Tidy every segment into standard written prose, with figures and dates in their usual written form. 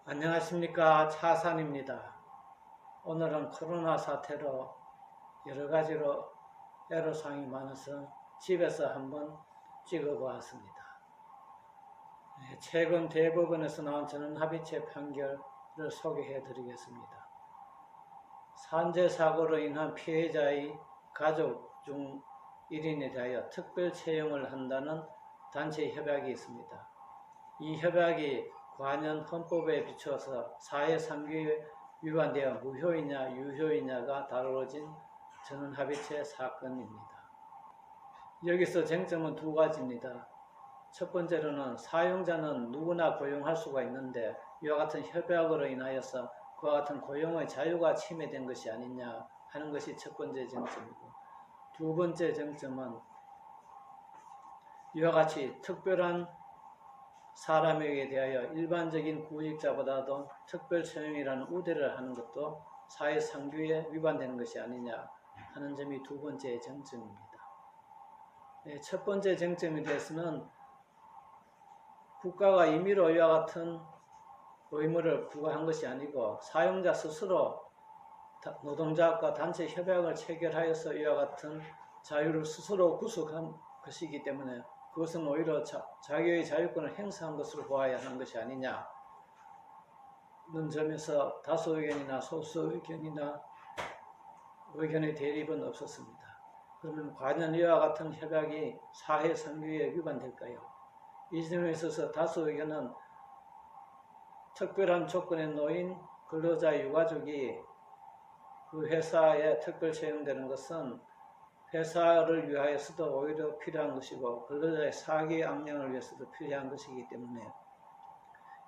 안녕하십니까, 차산입니다. 오늘은 코로나 사태로 여러가지로 애로사항이 많아서 집에서 한번 찍어보았습니다. 최근 대법원에서 나온 전원합의체 판결을 소개해 드리겠습니다. 산재사고로 인한 피해자의 가족 중 1인에 대하여 특별 채용을 한다는 단체 협약이 있습니다. 이 협약이 관현 헌법에 비추어서 사회상규에 위반되어 무효이냐 유효이냐가 다뤄진 전원합의체 사건입니다. 여기서 쟁점은 두 가지입니다. 첫 번째로는 사용자는 누구나 고용할 수가 있는데 이와 같은 협약으로 인하여서 그와 같은 고용의 자유가 침해된 것이 아니냐 하는 것이 첫 번째 쟁점이고, 두 번째 쟁점은 이와 같이 특별한 사람에게 대하여 일반적인 구직자보다도 특별 채용이라는 우대를 하는 것도 사회상규에 위반되는 것이 아니냐 하는 점이 두 번째 쟁점입니다. 첫 번째 쟁점에 대해서는 국가가 임의로 이와 같은 의무를 부과한 것이 아니고 사용자 스스로 노동자과 단체 협약을 체결하여서 이와 같은 자유를 스스로 구속한 것이기 때문에 그것은 오히려 자기의 자유권을 행사한 것으로 보아야 하는 것이 아니냐는 점에서 다수 의견이나 소수 의견이나 의견의 대립은 없었습니다. 그러면 과연 이와 같은 협약이 사회상규에 위반될까요? 이 점에 있어서 다수 의견은 특별한 조건에 놓인 근로자 유가족이 그 회사에 특별 채용되는 것은 회사를 위하여서도 오히려 필요한 것이고 근로자의 사기 악령을 위해서도 필요한 것이기 때문에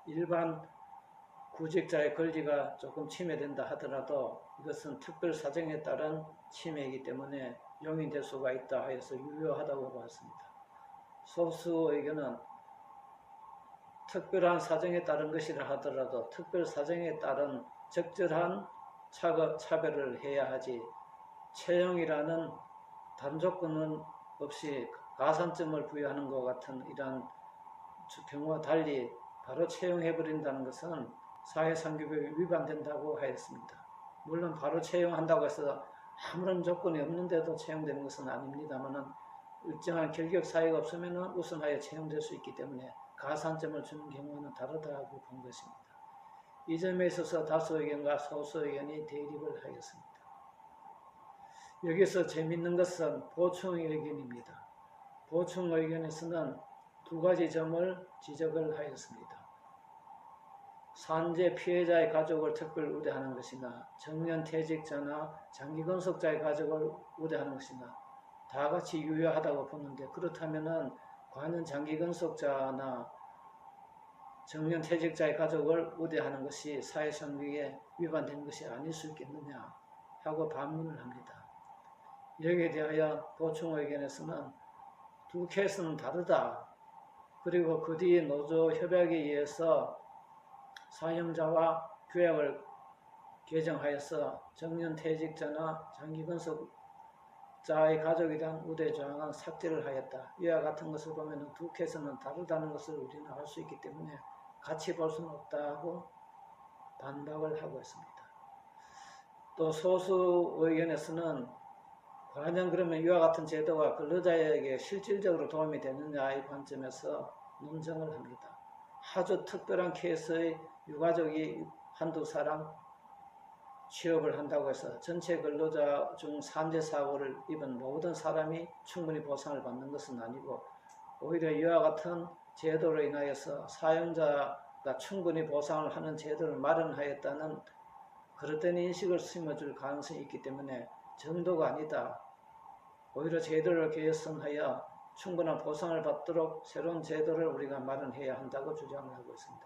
일반 구직자의 권리가 조금 침해된다 하더라도 이것은 특별 사정에 따른 침해이기 때문에 용인될 수가 있다 하여서 유효하다고 봤습니다. 소수 의견은 특별한 사정에 따른 것이라 하더라도 특별 사정에 따른 적절한 차별을 해야 하지 채용이라는 단조건은 없이 가산점을 부여하는 것 같은 이러한 경우와 달리 바로 채용해버린다는 것은 사회상규법에 위반된다고 하였습니다. 물론 바로 채용한다고 해서 아무런 조건이 없는데도 채용되는 것은 아닙니다만 일정한 결격 사유가 없으면 우선하여 채용될 수 있기 때문에 가산점을 주는 경우는 다르다고 본 것입니다. 이 점에 있어서 다수 의견과 소수 의견이 대립을 하였습니다. 여기서 재밌는 것은 보충 의견입니다. 보충 의견에서는 두 가지 점을 지적을 하였습니다. 산재 피해자의 가족을 특별 우대하는 것이나 정년퇴직자나 장기근속자의 가족을 우대하는 것이나 다 같이 유효하다고 보는데, 그렇다면 과연 장기근속자나 정년퇴직자의 가족을 우대하는 것이 사회상규에 위반된 것이 아닐 수 있겠느냐 하고 반문을 합니다. 여기에 대하여 보충 의견에서는 두 케이스는 다르다. 그리고 그 뒤에 노조 협약에 의해서 사용자와 규약을 개정하여서 정년퇴직자나 장기근속자의 가족에 대한 우대 조항은 삭제를 하였다. 이와 같은 것을 보면 두 케이스는 다르다는 것을 우리는 알 수 있기 때문에 같이 볼 수는 없다고 반박을 하고 있습니다. 또 소수 의견에서는 과연 그러면 이와 같은 제도가 근로자에게 실질적으로 도움이 되느냐의 관점에서 논쟁을 합니다. 아주 특별한 케이스의 유가족이 한두 사람 취업을 한다고 해서 전체 근로자 중 산재사고를 입은 모든 사람이 충분히 보상을 받는 것은 아니고, 오히려 이와 같은 제도로 인하여서 사용자가 충분히 보상을 하는 제도를 마련하였다는 그릇된 인식을 심어줄 가능성이 있기 때문에 정도가 아니다. 오히려 제도를 개선하여 충분한 보상을 받도록 새로운 제도를 우리가 마련해야 한다고 주장을 하고 있습니다.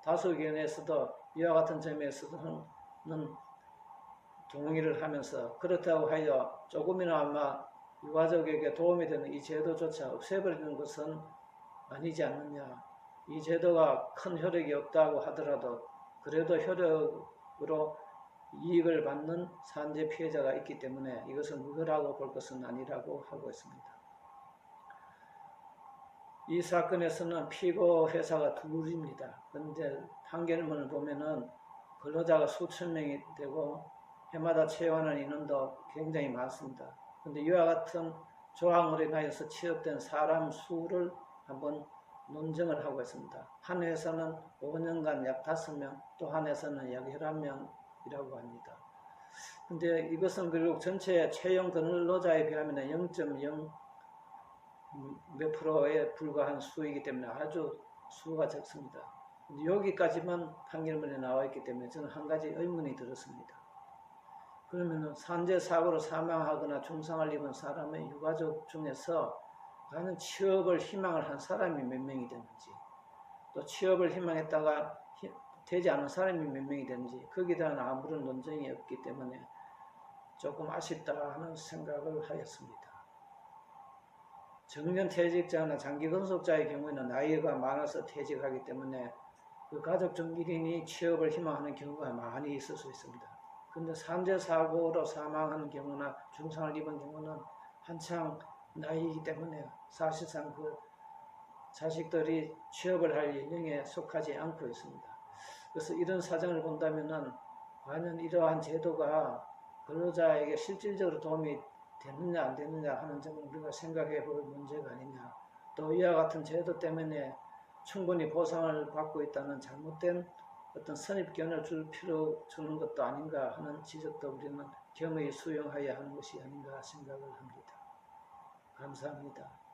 다수 의견에서도 이와 같은 점에서는 동의를 하면서 그렇다고 하여 조금이나마 유가족에게 도움이 되는 이 제도조차 없애버리는 것은 아니지 않느냐. 이 제도가 큰 효력이 없다고 하더라도 그래도 효력으로 이익을 받는 산재 피해자가 있기 때문에 이것은 무효라고 볼 것은 아니라고 하고 있습니다. 이 사건에서는 피고 회사가 둘입니다. 그런데 판결문을 보면은 근로자가 수천 명이 되고 해마다 채용하는 인원도 굉장히 많습니다. 그런데 이와 같은 조항으로 인하여서 취업된 사람 수를 한번 논증을 하고 있습니다. 한 회사는 5년간 약 5명, 또 한 회사는 약 11명이라고 합니다. 근데 이것은 그리고 전체 채용 근로자에 비하면 0.0 몇 프로에 불과한 수이기 때문에 아주 수가 적습니다. 여기까지만 판결문에 나와 있기 때문에 저는 한 가지 의문이 들었습니다. 그러면은 산재 사고로 사망하거나 중상을 입은 사람의 유가족 중에서 과연 취업을 희망을 한 사람이 몇 명이 되는지, 또 취업을 희망했다가 되지 않은 사람이 몇 명이 되는지 거기에 대한 아무런 논쟁이 없기 때문에 조금 아쉽다 하는 생각을 하였습니다. 정년 퇴직자나 장기 근속자의 경우에는 나이가 많아서 퇴직하기 때문에 그 가족 중 1인이 취업을 희망하는 경우가 많이 있을 수 있습니다. 그런데 산재 사고로 사망하는 경우나 중상을 입은 경우는 한창 나이이기 때문에 사실상 그 자식들이 취업을 할 연령에 속하지 않고 있습니다. 그래서 이런 사정을 본다면은 과연 이러한 제도가 근로자에게 실질적으로 도움이 되느냐 안 되느냐 하는 점을 우리가 생각해 볼 문제가 아니냐. 또 이와 같은 제도 때문에 충분히 보상을 받고 있다는 잘못된 어떤 선입견을 주는 것도 아닌가 하는 지적도 우리는 겸허히 수용해야 하는 것이 아닌가 생각을 합니다. 감사합니다.